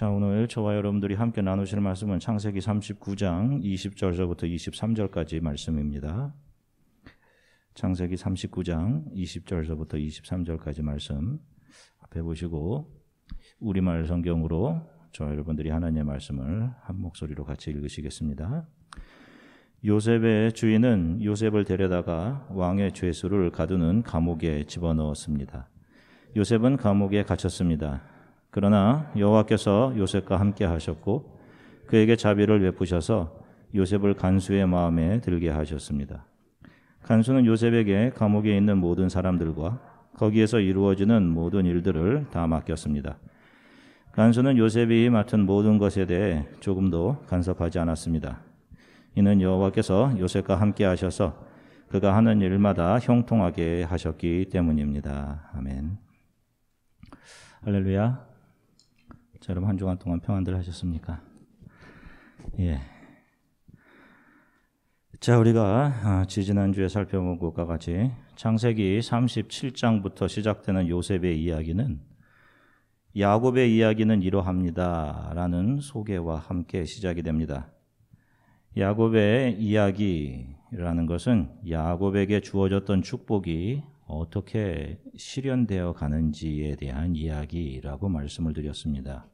자, 오늘 저와 여러분들이 함께 나누실 말씀은 창세기 39장 20절서부터 23절까지 말씀입니다. 창세기 39장 20절서부터 23절까지 말씀 앞에 보시고 우리말 성경으로 저와 여러분들이 하나님의 말씀을 한 목소리로 같이 읽으시겠습니다. 요셉의 주인은 요셉을 데려다가 왕의 죄수를 가두는 감옥에 집어넣었습니다. 요셉은 감옥에 갇혔습니다. 그러나 여호와께서 요셉과 함께 하셨고 그에게 자비를 베푸셔서 요셉을 간수의 마음에 들게 하셨습니다. 간수는 요셉에게 감옥에 있는 모든 사람들과 거기에서 이루어지는 모든 일들을 다 맡겼습니다. 간수는 요셉이 맡은 모든 것에 대해 조금도 간섭하지 않았습니다. 이는 여호와께서 요셉과 함께 하셔서 그가 하는 일마다 형통하게 하셨기 때문입니다. 아멘. 할렐루야. 자, 여러분 한 주간 동안 평안들 하셨습니까? 예. 자, 우리가 지지난주에 살펴본 것과 같이 창세기 37장부터 시작되는 요셉의 이야기는 야곱의 이야기는 이러합니다 라는 소개와 함께 시작이 됩니다. 야곱의 이야기라는 것은 야곱에게 주어졌던 축복이 어떻게 실현되어 가는지에 대한 이야기라고 말씀을 드렸습니다.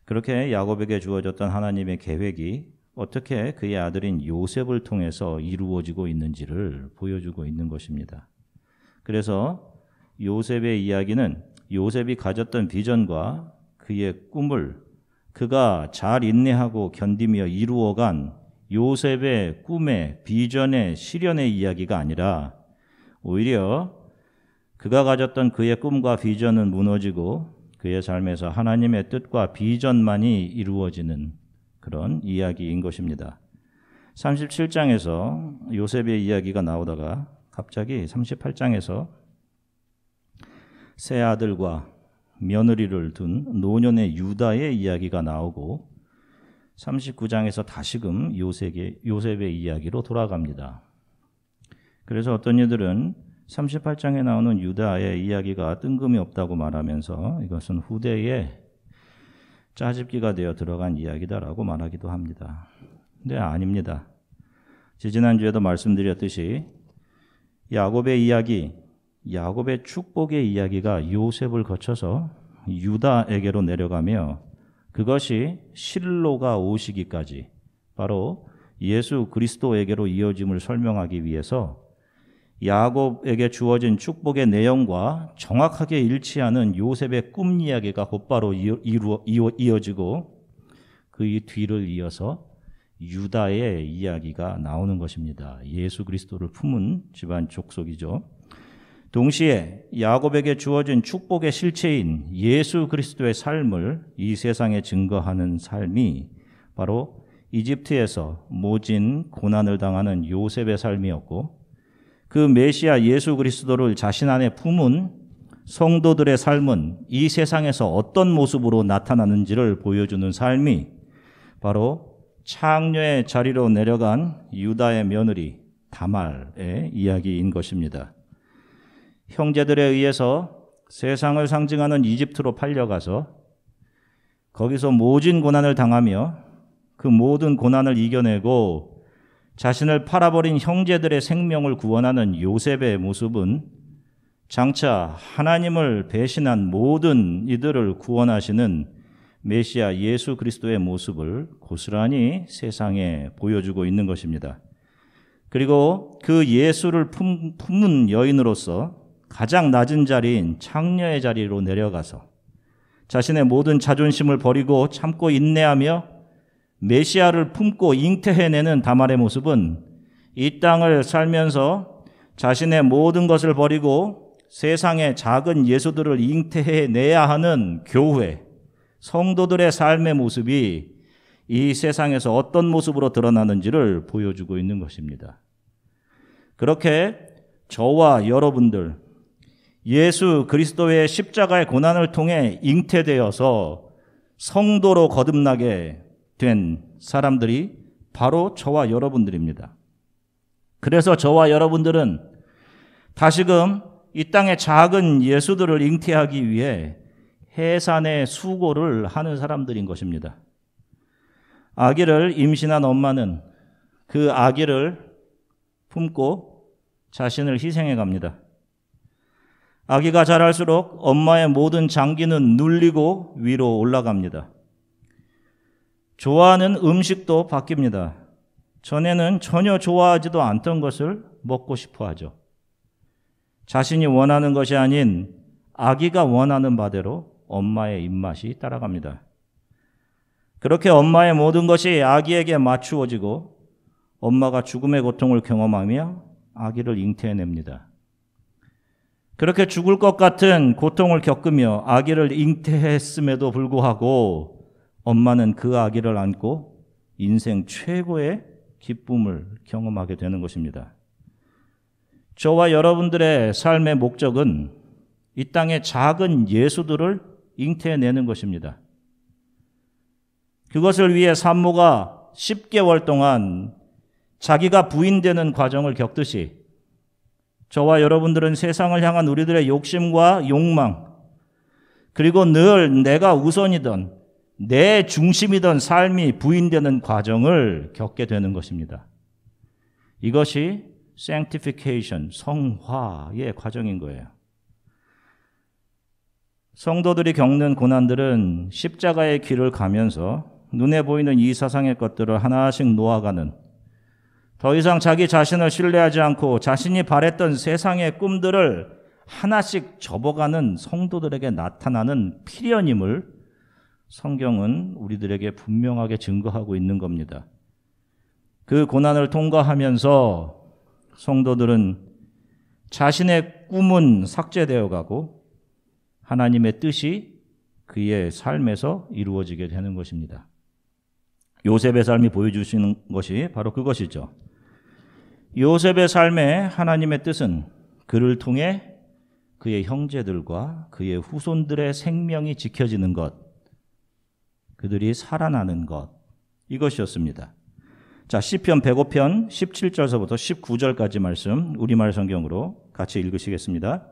그렇게 야곱에게 주어졌던 하나님의 계획이 어떻게 그의 아들인 요셉을 통해서 이루어지고 있는지를 보여주고 있는 것입니다. 그래서 요셉의 이야기는 요셉이 가졌던 비전과 그의 꿈을 그가 잘 인내하고 견디며 이루어간 요셉의 꿈의 비전의 실현의 이야기가 아니라 오히려 그가 가졌던 그의 꿈과 비전은 무너지고 그의 삶에서 하나님의 뜻과 비전만이 이루어지는 그런 이야기인 것입니다. 37장에서 요셉의 이야기가 나오다가 갑자기 38장에서 세 아들과 며느리를 둔 노년의 유다의 이야기가 나오고 39장에서 다시금 요셉의 이야기로 돌아갑니다. 그래서 어떤 이들은 38장에 나오는 유다의 이야기가 뜬금이 없다고 말하면서 이것은 후대에 짜집기가 되어 들어간 이야기다라고 말하기도 합니다. 근데 아닙니다. 지난주에도 말씀드렸듯이 야곱의 이야기, 야곱의 축복의 이야기가 요셉을 거쳐서 유다에게로 내려가며 그것이 실로가 오시기까지 바로 예수 그리스도에게로 이어짐을 설명하기 위해서 야곱에게 주어진 축복의 내용과 정확하게 일치하는 요셉의 꿈 이야기가 곧바로 이어지고 그 뒤를 이어서 유다의 이야기가 나오는 것입니다. 예수 그리스도를 품은 집안 족속이죠. 동시에 야곱에게 주어진 축복의 실체인 예수 그리스도의 삶을 이 세상에 증거하는 삶이 바로 이집트에서 모진 고난을 당하는 요셉의 삶이었고 그 메시아 예수 그리스도를 자신 안에 품은 성도들의 삶은 이 세상에서 어떤 모습으로 나타나는지를 보여주는 삶이 바로 창녀의 자리로 내려간 유다의 며느리 다말의 이야기인 것입니다. 형제들에 의해서 세상을 상징하는 이집트로 팔려가서 거기서 모진 고난을 당하며 그 모든 고난을 이겨내고 자신을 팔아버린 형제들의 생명을 구원하는 요셉의 모습은 장차 하나님을 배신한 모든 이들을 구원하시는 메시아 예수 그리스도의 모습을 고스란히 세상에 보여주고 있는 것입니다. 그리고 그 예수를 품은 여인으로서 가장 낮은 자리인 창녀의 자리로 내려가서 자신의 모든 자존심을 버리고 참고 인내하며 메시아를 품고 잉태해내는 다말의 모습은 이 땅을 살면서 자신의 모든 것을 버리고 세상의 작은 예수들을 잉태해내야 하는 교회, 성도들의 삶의 모습이 이 세상에서 어떤 모습으로 드러나는지를 보여주고 있는 것입니다. 그렇게 저와 여러분들, 예수 그리스도의 십자가의 고난을 통해 잉태되어서 성도로 거듭나게 된 사람들이 바로 저와 여러분들입니다. 그래서 저와 여러분들은 다시금 이 땅의 작은 예수들을 잉태하기 위해 해산의 수고를 하는 사람들인 것입니다. 아기를 임신한 엄마는 그 아기를 품고 자신을 희생해 갑니다. 아기가 자랄수록 엄마의 모든 장기는 눌리고 위로 올라갑니다. 좋아하는 음식도 바뀝니다. 전에는 전혀 좋아하지도 않던 것을 먹고 싶어 하죠. 자신이 원하는 것이 아닌 아기가 원하는 바대로 엄마의 입맛이 따라갑니다. 그렇게 엄마의 모든 것이 아기에게 맞추어지고 엄마가 죽음의 고통을 경험하며 아기를 잉태해냅니다. 그렇게 죽을 것 같은 고통을 겪으며 아기를 잉태했음에도 불구하고 엄마는 그 아기를 안고 인생 최고의 기쁨을 경험하게 되는 것입니다. 저와 여러분들의 삶의 목적은 이 땅의 작은 예수들을 잉태해내는 것입니다. 그것을 위해 산모가 10개월 동안 자기가 부인되는 과정을 겪듯이 저와 여러분들은 세상을 향한 우리들의 욕심과 욕망, 그리고 늘 내가 우선이던 내 중심이던 삶이 부인되는 과정을 겪게 되는 것입니다. 이것이 sanctification, 성화의 과정인 거예요. 성도들이 겪는 고난들은 십자가의 길을 가면서 눈에 보이는 이 세상의 것들을 하나씩 놓아가는, 더 이상 자기 자신을 신뢰하지 않고 자신이 바랬던 세상의 꿈들을 하나씩 접어가는 성도들에게 나타나는 필연임을 성경은 우리들에게 분명하게 증거하고 있는 겁니다. 그 고난을 통과하면서 성도들은 자신의 꿈은 삭제되어 가고 하나님의 뜻이 그의 삶에서 이루어지게 되는 것입니다. 요셉의 삶이 보여주시는 것이 바로 그것이죠. 요셉의 삶에 하나님의 뜻은 그를 통해 그의 형제들과 그의 후손들의 생명이 지켜지는 것, 그들이 살아나는 것, 이것이었습니다. 자, 시편 105편 17절서부터 19절까지 말씀 우리말 성경으로 같이 읽으시겠습니다.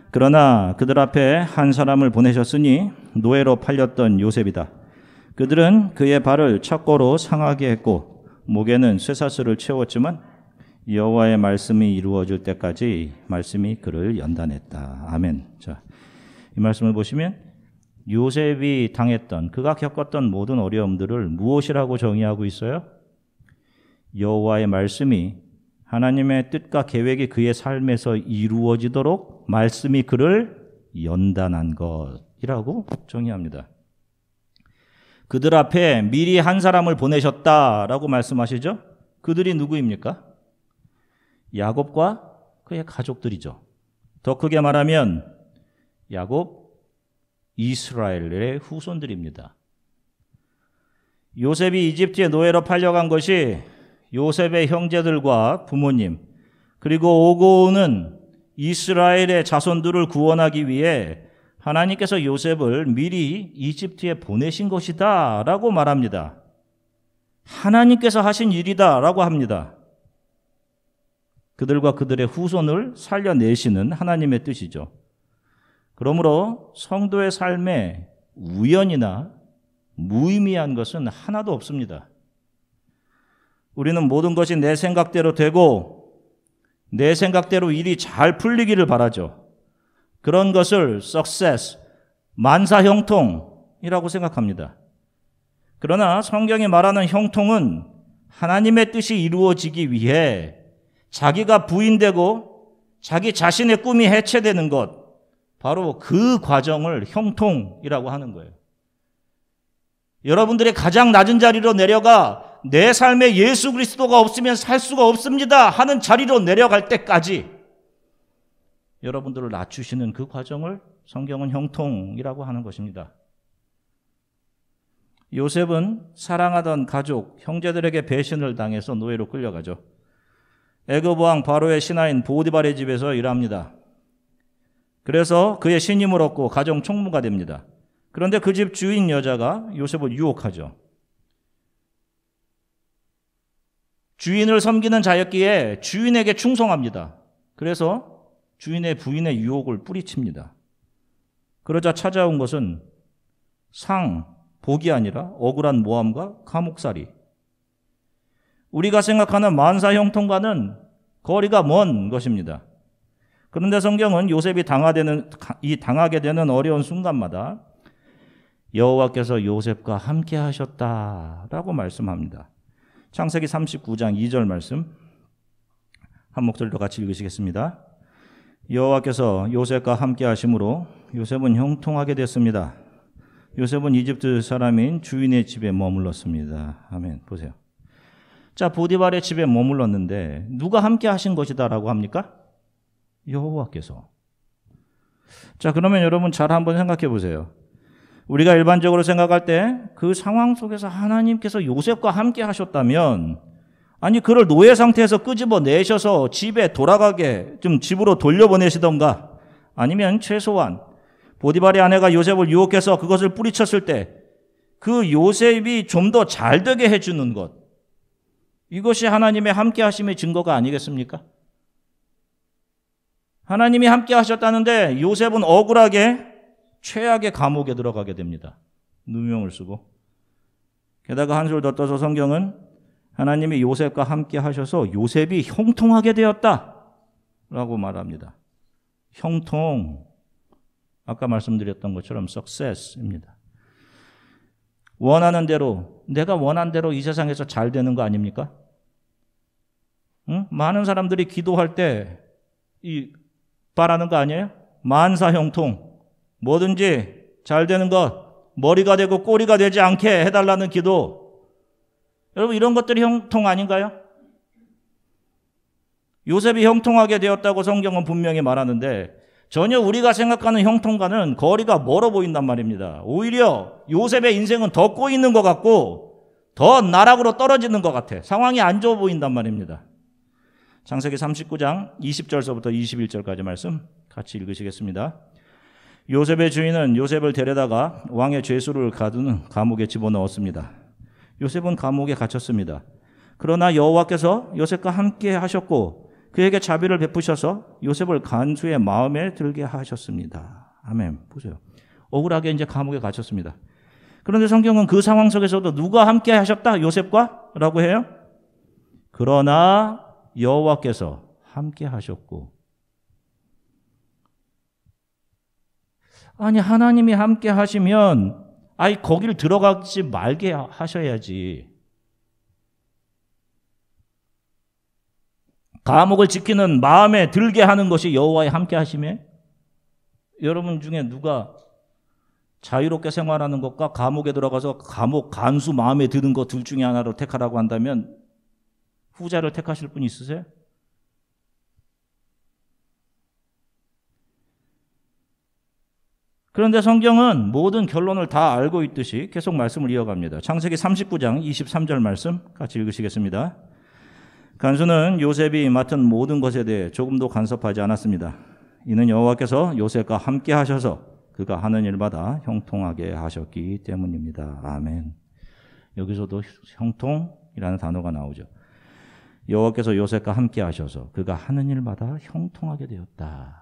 그러나 그들 앞에 한 사람을 보내셨으니 노예로 팔렸던 요셉이다. 그들은 그의 발을 착고로 상하게 했고 목에는 쇠사슬을 채웠지만 여호와의 말씀이 이루어질 때까지 말씀이 그를 연단했다. 아멘. 자, 이 말씀을 보시면 요셉이 당했던, 그가 겪었던 모든 어려움들을 무엇이라고 정의하고 있어요? 여호와의 말씀이, 하나님의 뜻과 계획이 그의 삶에서 이루어지도록 말씀이 그를 연단한 것이라고 정의합니다. 그들 앞에 미리 한 사람을 보내셨다라고 말씀하시죠? 그들이 누구입니까? 야곱과 그의 가족들이죠. 더 크게 말하면 야곱, 이스라엘의 후손들입니다. 요셉이 이집트의 노예로 팔려간 것이 요셉의 형제들과 부모님, 그리고 오고 오는 이스라엘의 자손들을 구원하기 위해 하나님께서 요셉을 미리 이집트에 보내신 것이다 라고 말합니다. 하나님께서 하신 일이다 라고 합니다. 그들과 그들의 후손을 살려내시는 하나님의 뜻이죠. 그러므로 성도의 삶에 우연이나 무의미한 것은 하나도 없습니다. 우리는 모든 것이 내 생각대로 되고 내 생각대로 일이 잘 풀리기를 바라죠. 그런 것을 success, 만사형통이라고 생각합니다. 그러나 성경이 말하는 형통은 하나님의 뜻이 이루어지기 위해 자기가 부인되고 자기 자신의 꿈이 해체되는 것, 바로 그 과정을 형통이라고 하는 거예요. 여러분들의 가장 낮은 자리로 내려가 내 삶에 예수 그리스도가 없으면 살 수가 없습니다 하는 자리로 내려갈 때까지 여러분들을 낮추시는 그 과정을 성경은 형통이라고 하는 것입니다. 요셉은 사랑하던 가족, 형제들에게 배신을 당해서 노예로 끌려가죠. 애굽 왕 바로의 신하인 보디발의 집에서 일합니다. 그래서 그의 신임을 얻고 가정 총무가 됩니다. 그런데 그 집 주인 여자가 요셉을 유혹하죠. 주인을 섬기는 자였기에 주인에게 충성합니다. 그래서 주인의 부인의 유혹을 뿌리칩니다. 그러자 찾아온 것은 복이 아니라 억울한 모함과 감옥살이. 우리가 생각하는 만사 형통과는 거리가 먼 것입니다. 그런데 성경은 요셉이 당하게 되는 어려운 순간마다 여호와께서 요셉과 함께 하셨다라고 말씀합니다. 창세기 39장 2절 말씀 한 목소리로 같이 읽으시겠습니다. 여호와께서 요셉과 함께 하심으로 요셉은 형통하게 됐습니다. 요셉은 이집트 사람인 주인의 집에 머물렀습니다. 아멘. 보세요. 자, 보디발의 집에 머물렀는데 누가 함께 하신 것이다라고 합니까? 여호와께서. 자, 그러면 여러분 잘 한번 생각해 보세요. 우리가 일반적으로 생각할 때 그 상황 속에서 하나님께서 요셉과 함께 하셨다면, 아니 그를 노예 상태에서 끄집어 내셔서 집에 돌아가게 좀 집으로 돌려보내시던가, 아니면 최소한 보디발의 아내가 요셉을 유혹해서 그것을 뿌리쳤을 때 그 요셉이 좀 더 잘 되게 해주는 것, 이것이 하나님의 함께 하심의 증거가 아니겠습니까? 하나님이 함께 하셨다는데 요셉은 억울하게 최악의 감옥에 들어가게 됩니다. 누명을 쓰고. 게다가 한술 더 떠서 성경은 하나님이 요셉과 함께 하셔서 요셉이 형통하게 되었다라고 말합니다. 형통. 아까 말씀드렸던 것처럼 success입니다. 원하는 대로, 내가 원한 대로 이 세상에서 잘 되는 거 아닙니까? 응? 많은 사람들이 기도할 때 바라는 거 아니에요? 만사 형통. 뭐든지 잘 되는 것, 머리가 되고 꼬리가 되지 않게 해달라는 기도. 여러분, 이런 것들이 형통 아닌가요? 요셉이 형통하게 되었다고 성경은 분명히 말하는데 전혀 우리가 생각하는 형통과는 거리가 멀어 보인단 말입니다. 오히려 요셉의 인생은 더 꼬이는 것 같고 더 나락으로 떨어지는 것 같아. 상황이 안 좋아 보인단 말입니다. 창세기 39장 20절서부터 21절까지 말씀 같이 읽으시겠습니다. 요셉의 주인은 요셉을 데려다가 왕의 죄수를 가두는 감옥에 집어넣었습니다. 요셉은 감옥에 갇혔습니다. 그러나 여호와께서 요셉과 함께 하셨고 그에게 자비를 베푸셔서 요셉을 간수의 마음에 들게 하셨습니다. 아멘. 보세요. 억울하게 이제 감옥에 갇혔습니다. 그런데 성경은 그 상황 속에서도 누가 함께 하셨다? 요셉과? 라고 해요. 그러나 여호와께서 함께 하셨고. 아니, 하나님이 함께 하시면 거길 들어가지 말게 하셔야지. 감옥을 지키는 마음에 들게 하는 것이 여호와의 함께 하심에, 여러분 중에 누가 자유롭게 생활하는 것과 감옥에 들어가서 감옥 간수 마음에 드는 것 둘 중에 하나를 택하라고 한다면 후자를 택하실 분 있으세요? 그런데 성경은 모든 결론을 다 알고 있듯이 계속 말씀을 이어갑니다. 창세기 39장 23절 말씀 같이 읽으시겠습니다. 간수는 요셉이 맡은 모든 것에 대해 조금도 간섭하지 않았습니다. 이는 여호와께서 요셉과 함께 하셔서 그가 하는 일마다 형통하게 하셨기 때문입니다. 아멘. 여기서도 형통이라는 단어가 나오죠. 여호와께서 요셉과 함께 하셔서 그가 하는 일마다 형통하게 되었다.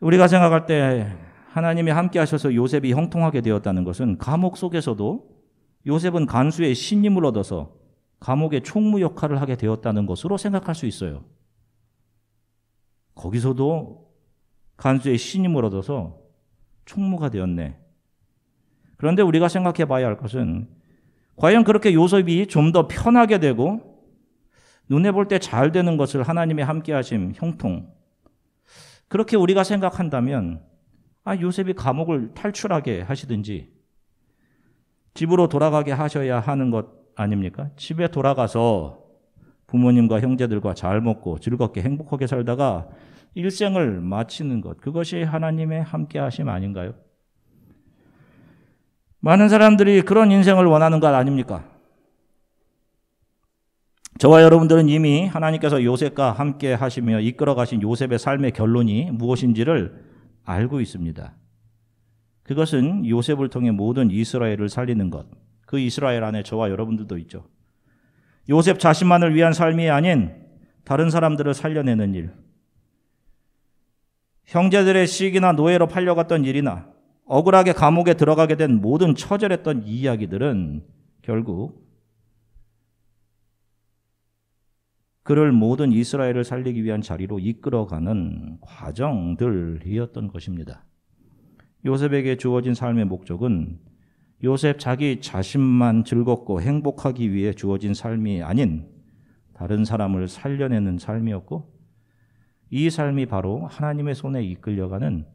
우리가 생각할 때 하나님이 함께 하셔서 요셉이 형통하게 되었다는 것은 감옥 속에서도 요셉은 간수의 신임을 얻어서 감옥의 총무 역할을 하게 되었다는 것으로 생각할 수 있어요. 거기서도 간수의 신임을 얻어서 총무가 되었네. 그런데 우리가 생각해 봐야 할 것은 과연 그렇게 요셉이 좀 더 편하게 되고 눈에 볼 때 잘 되는 것을 하나님이 함께 하심, 형통, 그렇게 우리가 생각한다면 요셉이 감옥을 탈출하게 하시든지 집으로 돌아가게 하셔야 하는 것 아닙니까? 집에 돌아가서 부모님과 형제들과 잘 먹고 즐겁게 행복하게 살다가 일생을 마치는 것, 그것이 하나님의 함께 하심 아닌가요? 많은 사람들이 그런 인생을 원하는 것 아닙니까? 저와 여러분들은 이미 하나님께서 요셉과 함께 하시며 이끌어 가신 요셉의 삶의 결론이 무엇인지를 알고 있습니다. 그것은 요셉을 통해 모든 이스라엘을 살리는 것, 그 이스라엘 안에 저와 여러분들도 있죠. 요셉 자신만을 위한 삶이 아닌 다른 사람들을 살려내는 일. 형제들의 시기나 노예로 팔려갔던 일이나 억울하게 감옥에 들어가게 된 모든 처절했던 이야기들은 결국 그를 모든 이스라엘을 살리기 위한 자리로 이끌어가는 과정들이었던 것입니다. 요셉에게 주어진 삶의 목적은 요셉 자기 자신만 즐겁고 행복하기 위해 주어진 삶이 아닌 다른 사람을 살려내는 삶이었고, 이 삶이 바로 하나님의 손에 이끌려가는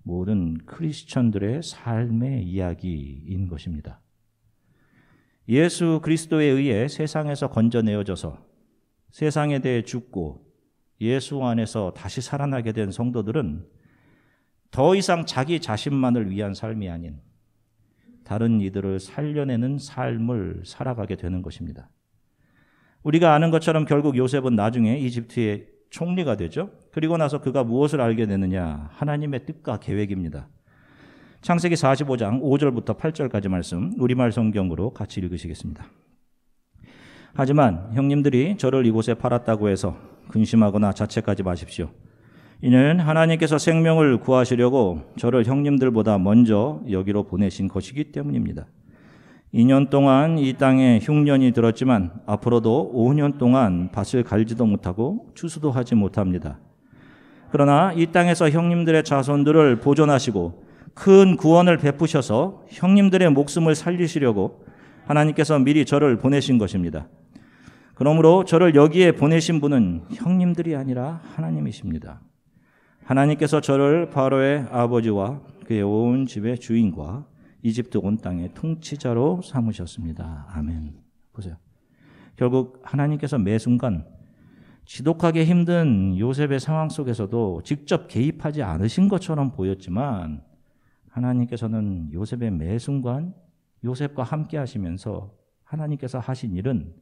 모든 크리스천들의 삶의 이야기인 것입니다. 예수 그리스도에 의해 세상에서 건져내어져서 세상에 대해 죽고 예수 안에서 다시 살아나게 된 성도들은 더 이상 자기 자신만을 위한 삶이 아닌 다른 이들을 살려내는 삶을 살아가게 되는 것입니다. 우리가 아는 것처럼 결국 요셉은 나중에 이집트의 총리가 되죠. 그리고 나서 그가 무엇을 알게 되느냐? 하나님의 뜻과 계획입니다. 창세기 45장 5절부터 8절까지 말씀 우리말 성경으로 같이 읽으시겠습니다. 하지만 형님들이 저를 이곳에 팔았다고 해서 근심하거나 자책하지 마십시오. 이는 하나님께서 생명을 구하시려고 저를 형님들보다 먼저 여기로 보내신 것이기 때문입니다. 2년 동안 이 땅에 흉년이 들었지만 앞으로도 5년 동안 밭을 갈지도 못하고 추수도 하지 못합니다. 그러나 이 땅에서 형님들의 자손들을 보존하시고 큰 구원을 베푸셔서 형님들의 목숨을 살리시려고 하나님께서 미리 저를 보내신 것입니다. 그러므로 저를 여기에 보내신 분은 형님들이 아니라 하나님이십니다. 하나님께서 저를 바로의 아버지와 그의 온 집의 주인과 이집트 온 땅의 통치자로 삼으셨습니다. 아멘. 보세요. 결국 하나님께서 매 순간 지독하게 힘든 요셉의 상황 속에서도 직접 개입하지 않으신 것처럼 보였지만 하나님께서는 요셉의 매 순간 요셉과 함께 하시면서 하나님께서 하신 일은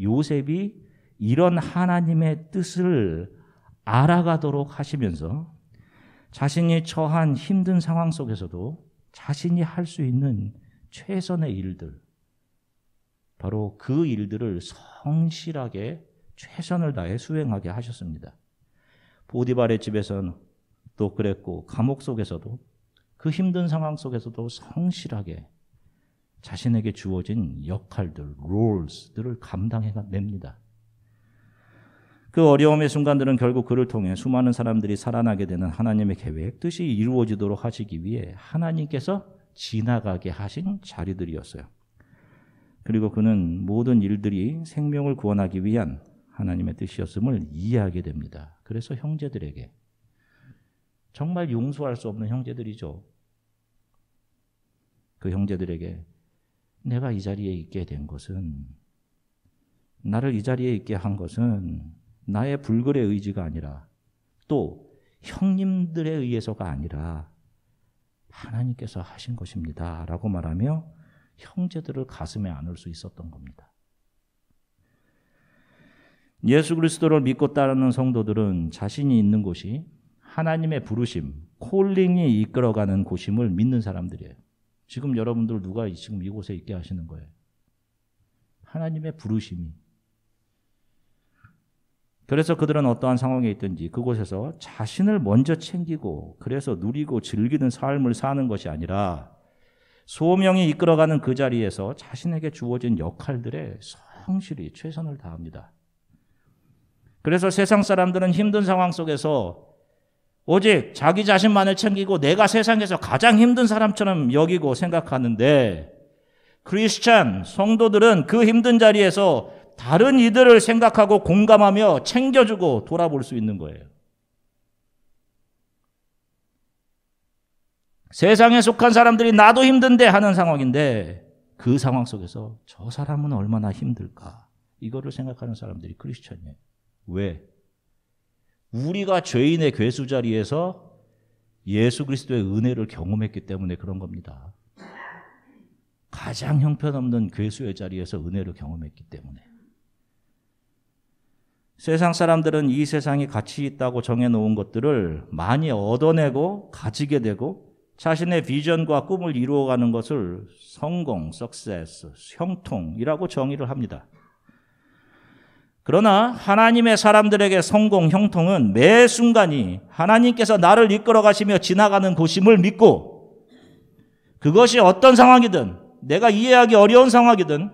요셉이 이런 하나님의 뜻을 알아가도록 하시면서 자신이 처한 힘든 상황 속에서도 자신이 할 수 있는 최선의 일들, 바로 그 일들을 성실하게 최선을 다해 수행하게 하셨습니다. 보디발의 집에서는 또 그랬고 감옥 속에서도 그 힘든 상황 속에서도 성실하게 자신에게 주어진 역할들, 롤스들을 감당해냅니다. 그 어려움의 순간들은 결국 그를 통해 수많은 사람들이 살아나게 되는 하나님의 계획, 뜻이 이루어지도록 하시기 위해 하나님께서 지나가게 하신 자리들이었어요. 그리고 그는 모든 일들이 생명을 구원하기 위한 하나님의 뜻이었음을 이해하게 됩니다. 그래서 형제들에게, 정말 용서할 수 없는 형제들이죠. 그 형제들에게 내가 이 자리에 있게 된 것은, 나를 이 자리에 있게 한 것은 나의 불굴의 의지가 아니라 또 형님들에 의해서가 아니라 하나님께서 하신 것입니다 라고 말하며 형제들을 가슴에 안을 수 있었던 겁니다. 예수 그리스도를 믿고 따르는 성도들은 자신이 있는 곳이 하나님의 부르심, 콜링이 이끌어가는 곳임을 믿는 사람들이에요. 지금 여러분들 누가 지금 이곳에 있게 하시는 거예요? 하나님의 부르심이. 그래서 그들은 어떠한 상황에 있든지 그곳에서 자신을 먼저 챙기고 그래서 누리고 즐기는 삶을 사는 것이 아니라 소명이 이끌어가는 그 자리에서 자신에게 주어진 역할들에 성실히 최선을 다합니다. 그래서 세상 사람들은 힘든 상황 속에서 오직 자기 자신만을 챙기고 내가 세상에서 가장 힘든 사람처럼 여기고 생각하는데, 크리스찬 성도들은 그 힘든 자리에서 다른 이들을 생각하고 공감하며 챙겨주고 돌아볼 수 있는 거예요. 세상에 속한 사람들이 나도 힘든데 하는 상황인데 그 상황 속에서 저 사람은 얼마나 힘들까, 이거를 생각하는 사람들이 크리스찬이에요. 왜? 우리가 죄인의 괴수 자리에서 예수 그리스도의 은혜를 경험했기 때문에 그런 겁니다. 가장 형편없는 괴수의 자리에서 은혜를 경험했기 때문에. 세상 사람들은 이 세상이 가치 있다고 정해놓은 것들을 많이 얻어내고 가지게 되고 자신의 비전과 꿈을 이루어가는 것을 성공, 석세스, 형통이라고 정의를 합니다. 그러나 하나님의 사람들에게 성공, 형통은 매 순간이 하나님께서 나를 이끌어 가시며 지나가는 곳임을 믿고 그것이 어떤 상황이든 내가 이해하기 어려운 상황이든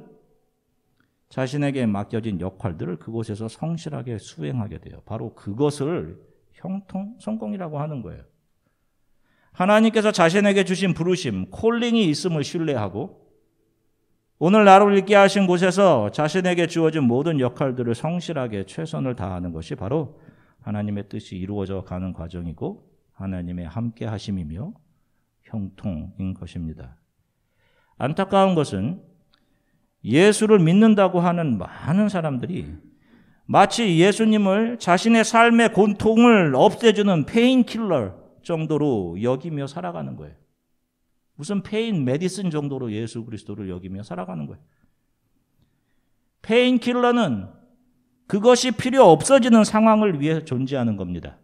자신에게 맡겨진 역할들을 그곳에서 성실하게 수행하게 돼요. 바로 그것을 형통, 성공이라고 하는 거예요. 하나님께서 자신에게 주신 부르심, 콜링이 있음을 신뢰하고 오늘 나를 있게 하신 곳에서 자신에게 주어진 모든 역할들을 성실하게 최선을 다하는 것이 바로 하나님의 뜻이 이루어져 가는 과정이고 하나님의 함께 하심이며 형통인 것입니다. 안타까운 것은 예수를 믿는다고 하는 많은 사람들이 마치 예수님을 자신의 삶의 고통을 없애주는 페인킬러 정도로 여기며 살아가는 거예요. 무슨 페인 메디슨 정도로 예수 그리스도를 여기며 살아가는 거예요. 페인킬러는 그것이 필요 없어지는 상황을 위해 존재하는 겁니다.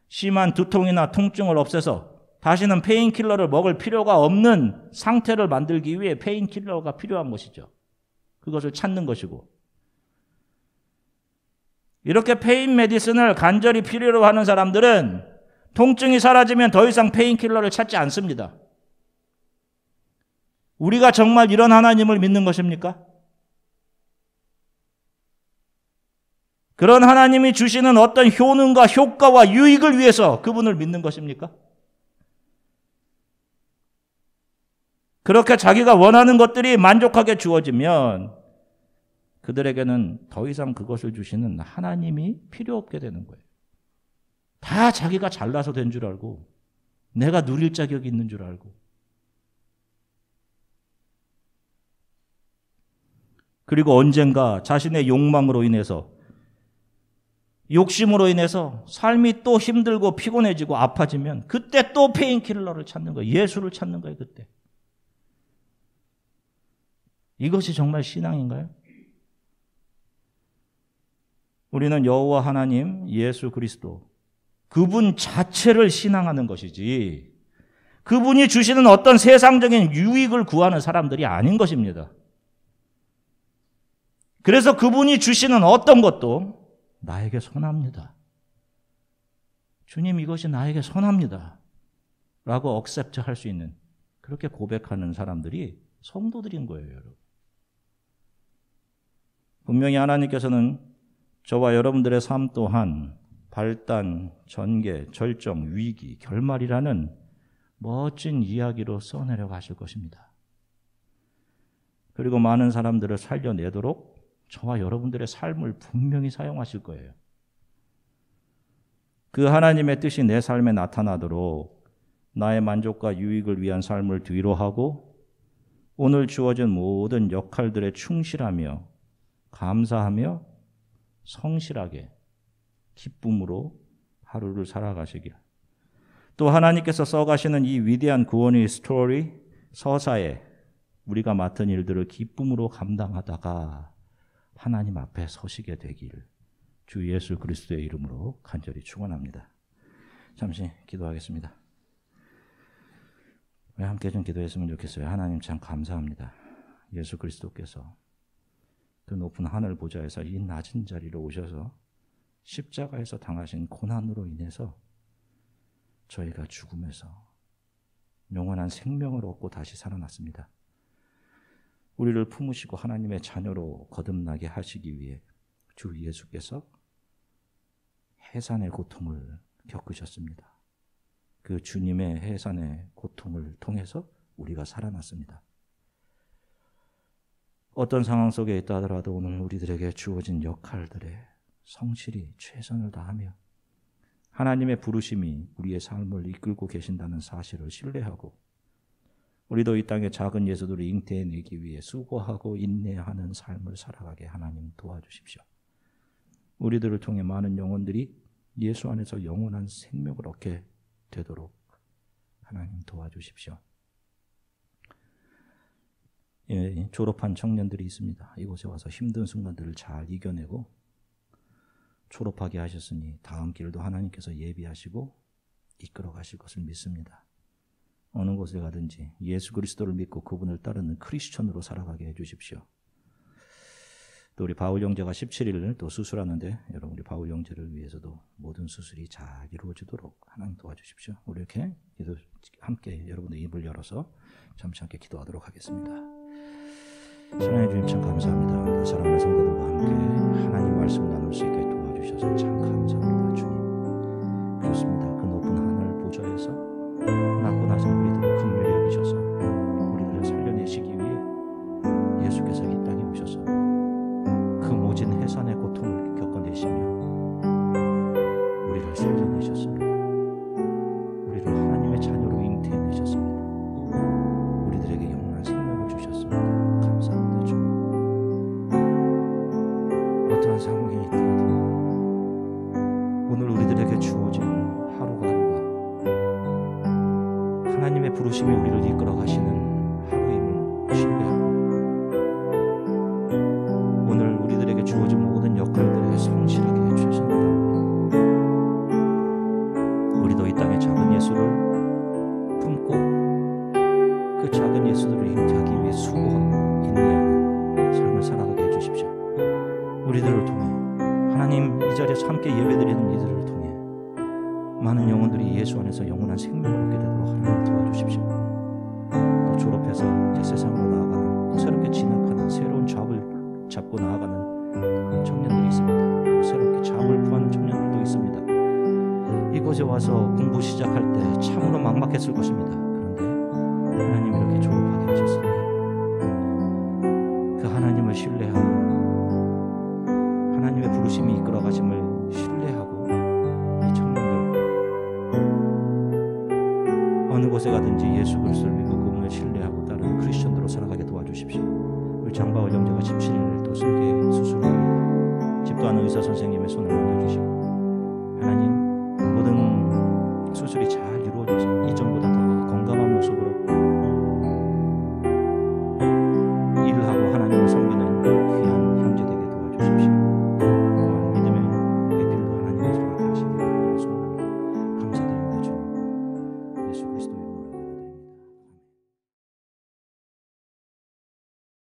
심한 두통이나 통증을 없애서 다시는 페인킬러를 먹을 필요가 없는 상태를 만들기 위해 페인킬러가 필요한 것이죠. 그것을 찾는 것이고 이렇게 페인 메디슨을 간절히 필요로 하는 사람들은 통증이 사라지면 더 이상 페인킬러를 찾지 않습니다. 우리가 정말 이런 하나님을 믿는 것입니까? 그런 하나님이 주시는 어떤 효능과 효과와 유익을 위해서 그분을 믿는 것입니까? 그렇게 자기가 원하는 것들이 만족하게 주어지면 그들에게는 더 이상 그것을 주시는 하나님이 필요 없게 되는 거예요. 다 자기가 잘나서 된 줄 알고 내가 누릴 자격이 있는 줄 알고 그리고 언젠가 자신의 욕망으로 인해서 욕심으로 인해서 삶이 또 힘들고 피곤해지고 아파지면 그때 또 페인킬러를 찾는 거예요. 예수를 찾는 거예요. 그때. 이것이 정말 신앙인가요? 우리는 여호와 하나님 예수 그리스도 그분 자체를 신앙하는 것이지 그분이 주시는 어떤 세상적인 유익을 구하는 사람들이 아닌 것입니다. 그래서 그분이 주시는 어떤 것도 나에게 선합니다. 주님 이것이 나에게 선합니다. 라고 억셉트 할 수 있는 그렇게 고백하는 사람들이 성도들인 거예요. 여러분. 분명히 하나님께서는 저와 여러분들의 삶 또한 발단, 전개, 절정, 위기, 결말이라는 멋진 이야기로 써내려 가실 것입니다. 그리고 많은 사람들을 살려내도록 저와 여러분들의 삶을 분명히 사용하실 거예요. 그 하나님의 뜻이 내 삶에 나타나도록 나의 만족과 유익을 위한 삶을 뒤로하고 오늘 주어진 모든 역할들에 충실하며 감사하며 성실하게 기쁨으로 하루를 살아가시길. 또 하나님께서 써가시는 이 위대한 구원의 스토리, 서사에 우리가 맡은 일들을 기쁨으로 감당하다가 하나님 앞에 서시게 되길 주 예수 그리스도의 이름으로 간절히 축원합니다. 잠시 기도하겠습니다. 우리 함께 좀 기도했으면 좋겠어요. 하나님 참 감사합니다. 예수 그리스도께서 그 높은 하늘 보좌에서 이 낮은 자리로 오셔서 십자가에서 당하신 고난으로 인해서 저희가 죽음에서 영원한 생명을 얻고 다시 살아났습니다. 우리를 품으시고 하나님의 자녀로 거듭나게 하시기 위해 주 예수께서 해산의 고통을 겪으셨습니다. 그 주님의 해산의 고통을 통해서 우리가 살아났습니다. 어떤 상황 속에 있다 하더라도 오늘 우리들에게 주어진 역할들에 성실히 최선을 다하며 하나님의 부르심이 우리의 삶을 이끌고 계신다는 사실을 신뢰하고 우리도 이 땅의 작은 예수들을 잉태해내기 위해 수고하고 인내하는 삶을 살아가게 하나님 도와주십시오. 우리들을 통해 많은 영혼들이 예수 안에서 영원한 생명을 얻게 되도록 하나님 도와주십시오. 예, 졸업한 청년들이 있습니다. 이곳에 와서 힘든 순간들을 잘 이겨내고 졸업하게 하셨으니 다음 길도 하나님께서 예비하시고 이끌어 가실 것을 믿습니다. 어느 곳에 가든지 예수 그리스도를 믿고 그분을 따르는 크리스천으로 살아가게 해주십시오. 또 우리 바울 형제가 17일을 또 수술하는데 여러분 우리 바울 형제를 위해서도 모든 수술이 잘 이루어지도록 하나님 도와주십시오. 우리 이렇게 기도 함께 여러분의 입을 열어서 잠시 함께 기도하도록 하겠습니다. 사랑해 주님 참 감사합니다. 사랑하는 성도들과 함께 하나님 말씀 나눌 수 있게 도와주셔서 참 감사합니다. 주님 그렇습니다. 그 높은 하늘 보좌에서 낮고 낮은 우리들을 긍휼히 여기셔서 우리들을 살려내시기 위해 예수께서 이 땅에 오셔서 그 모진 해산의 고통을 겪어내시며 우리를 살려내셨습니다. 우리를 하나님의 자녀로 잉태해내셨습니다. 우리들에게 영원한 생명을 주셨습니다. 감사합니다. 주님 어떠한 상황이 있더라도 오늘 우리들에게 주어진 하루가 하나님의 부르심이 우리를 이끌어 가시는 하루임을 신뢰하고 오늘 우리들에게 주어진 모든 역할들에 성실하게 최선을 다하며 우리도 이 땅의 작은 예수를 품고 그 작은 예수들을 잉태하기 위해 수고하고 인내하는 삶을 살아가게 해주십시오. 우리들을 통해 하나님 이 자리에서 함께 예배드리는 이들을 통해 많은 영혼들이 예수 안에서 영원한 생명을 얻게 되도록 하나님 도와주십시오. 또 졸업해서 이제 세상으로 나아가는 또 새롭게 진학하는 새로운 잡을 잡고 나아가는 그런 청년들이 있습니다. 또 새롭게 잡을 구하는 청년들도 있습니다. 이곳에 와서 공부 시작할 때 참으로 막막했을 것입니다. 그런데 하나님 이렇게 졸업하게 하셨으니 그 하나님을 신뢰하고 하나님의 부르심이 이끌어 가심을 신뢰하고 이 청년들 어느 곳에 가든지 예수 그리스도를 믿고 그분을 신뢰하고 따르는 크리스천으로 살아가게 도와주십시오. 우리 장바울 형제가 17일을 또 슬게 수술합니다. 집도하는 의사 선생님의 손을 얹어주시고 하나님 모든 수술이 잘 이루어져서 이전보다 더 건강한 모습으로 일을 하고 하나님을 섬기는 귀한 형제 되게 도와주십시오. 또한 믿음의 백길로 하나님을 들어가게 하시기를 소원합니다. 감사드립니다. 주님 예수 그리스도